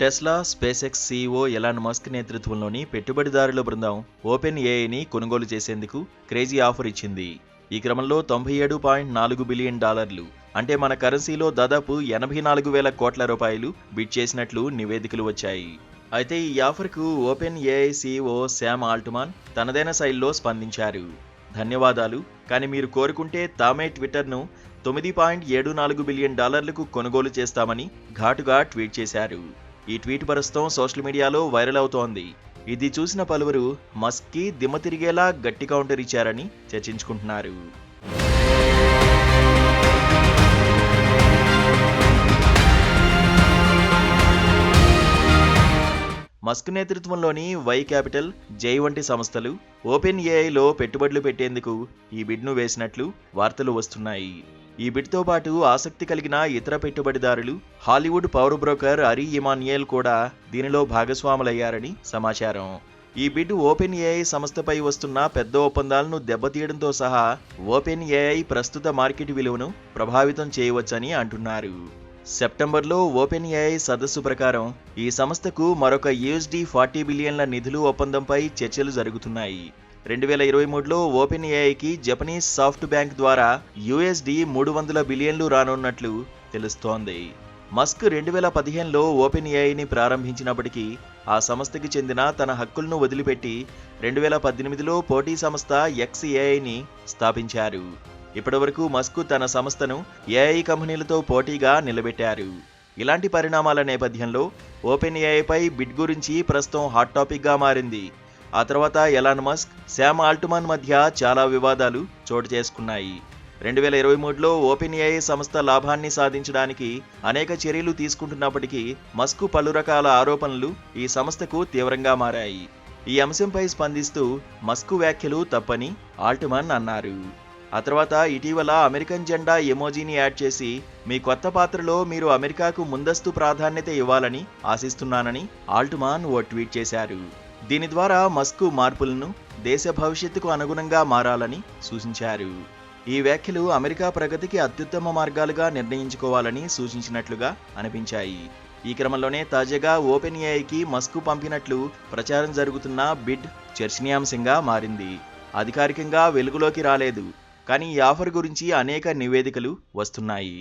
Tesla, SpaceX CEO Elon Musk నేతృత్వంలోని పెట్టుబడిదారుల బృందం ఓపెన్ ఏఐని కొనుగోలు చేసేందుకు క్రేజీ ఆఫర్ ఇచ్చింది. ఈ క్రమంలో $97.4 బిలియన్ అంటే మన కరెన్సీలో దాదాపు 84,000 కోట్ల రూపాయలు బిడ్ చేసినట్లు నివేదికలు వచ్చాయి. అయితే ఈ ఆఫర్కు open AI CEO Sam Altman తనదైన శైలిలో స్పందించారు. ధన్యవాదాలు, కానీ మీరు కోరుకుంటే తామే ట్విట్టర్ను $9.74 బిలియన్ కొనుగోలు చేస్తామని ఘాటుగా ట్వీట్ చేశారు. ఈ ట్వీట్ ప్రస్తుతం సోషల్ మీడియాలో వైరల్ అవుతోంది. ఇది చూసిన పలువురు మస్క్కి దిమ్మ తిరిగేలా గట్టి కౌంటర్ ఇచ్చారని చర్చించుకుంటున్నారు. మస్క్ నేతృత్వంలోని వై క్యాపిటల్, జై వంటి సంస్థలు ఓపెన్ ఏఐలో పెట్టుబడులు పెట్టేందుకు ఈ బిడ్ను వేసినట్లు వార్తలు వస్తున్నాయి. ఈ బిడ్తో పాటు ఆసక్తి కలిగిన ఇతర పెట్టుబడిదారులు, Hollywood power broker aari Emmanuel కూడా దీనిలో భాగస్వాములయ్యారని సమాచారం. ఈ బిడ్ ఓపెన్ ఏఐ సంస్థపై వస్తున్న పెద్ద ఒప్పందాలను దెబ్బతీయడంతో సహా ఓపెన్ ఏఐ ప్రస్తుత మార్కెట్ విలువను ప్రభావితం చేయవచ్చని అంటున్నారు. సెప్టెంబర్లో ఓపెన్ ఏఐ సదస్సు ప్రకారం ఈ సంస్థకు మరొక $40 బిలియన్ల నిధులు ఒప్పందంపై చర్చలు జరుగుతున్నాయి. 2023లో ఓపెన్ ఏఐకి జపనీస్ సాఫ్ట్ బ్యాంక్ ద్వారా $300 బిలియన్లు రానున్నట్లు తెలుస్తోంది. మస్క్ 2015లో ఓపెన్ ఏఐని ప్రారంభించినప్పటికీ ఆ సంస్థకి చెందిన తన హక్కులను వదిలిపెట్టి 2018లో పోటీ సంస్థ XAIని స్థాపించారు. ఇప్పటివరకు మస్క్ తన సంస్థను ఏఐ కంపెనీలతో పోటీగా నిలబెట్టారు. ఇలాంటి పరిణామాల నేపథ్యంలో ఓపెన్ ఏఐపై బిడ్ గురించి ప్రస్తుతం హాట్ టాపిక్గా మారింది. ఆ తర్వాత ఎలాన్ మస్క్, శామ్ ఆల్ట్మాన్ మధ్య చాలా వివాదాలు చోటు చేసుకున్నాయి. 2023లో ఓపెన్ ఏఐ సంస్థ లాభాన్ని సాధించడానికి అనేక చర్యలు తీసుకుంటున్నప్పటికీ మస్క్ పలు రకాల ఆరోపణలు ఈ సంస్థకు తీవ్రంగా మారాయి. ఈ అంశంపై స్పందిస్తూ మస్క్ వ్యాఖ్యలు తప్పని ఆల్ట్మాన్ అన్నారు. ఆ తర్వాత ఇటీవల అమెరికన్ జెండా ఎమోజీని యాడ్ చేసి మీ కొత్త పాత్రలో మీరు అమెరికాకు ముందస్తు ప్రాధాన్యత ఇవ్వాలని ఆశిస్తున్నానని ఆల్ట్మాన్ ఓ ట్వీట్ చేశారు. దీని ద్వారా మస్క్ మార్పులను దేశ భవిష్యత్తుకు అనుగుణంగా మారాలని సూచించారు. ఈ వ్యాఖ్యలు అమెరికా ప్రగతికి అత్యుత్తమ మార్గాలుగా నిర్ణయించుకోవాలని సూచించినట్లుగా అనిపించాయి. ఈ క్రమంలోనే తాజాగా ఓపెన్ ఏఐకి మస్క్ పంపినట్లు ప్రచారం జరుగుతున్న బిడ్ చర్చనీయాంశంగా మారింది. అధికారికంగా వెలుగులోకి రాలేదు, కానీ ఈ ఆఫర్ గురించి అనేక నివేదికలు వస్తున్నాయి.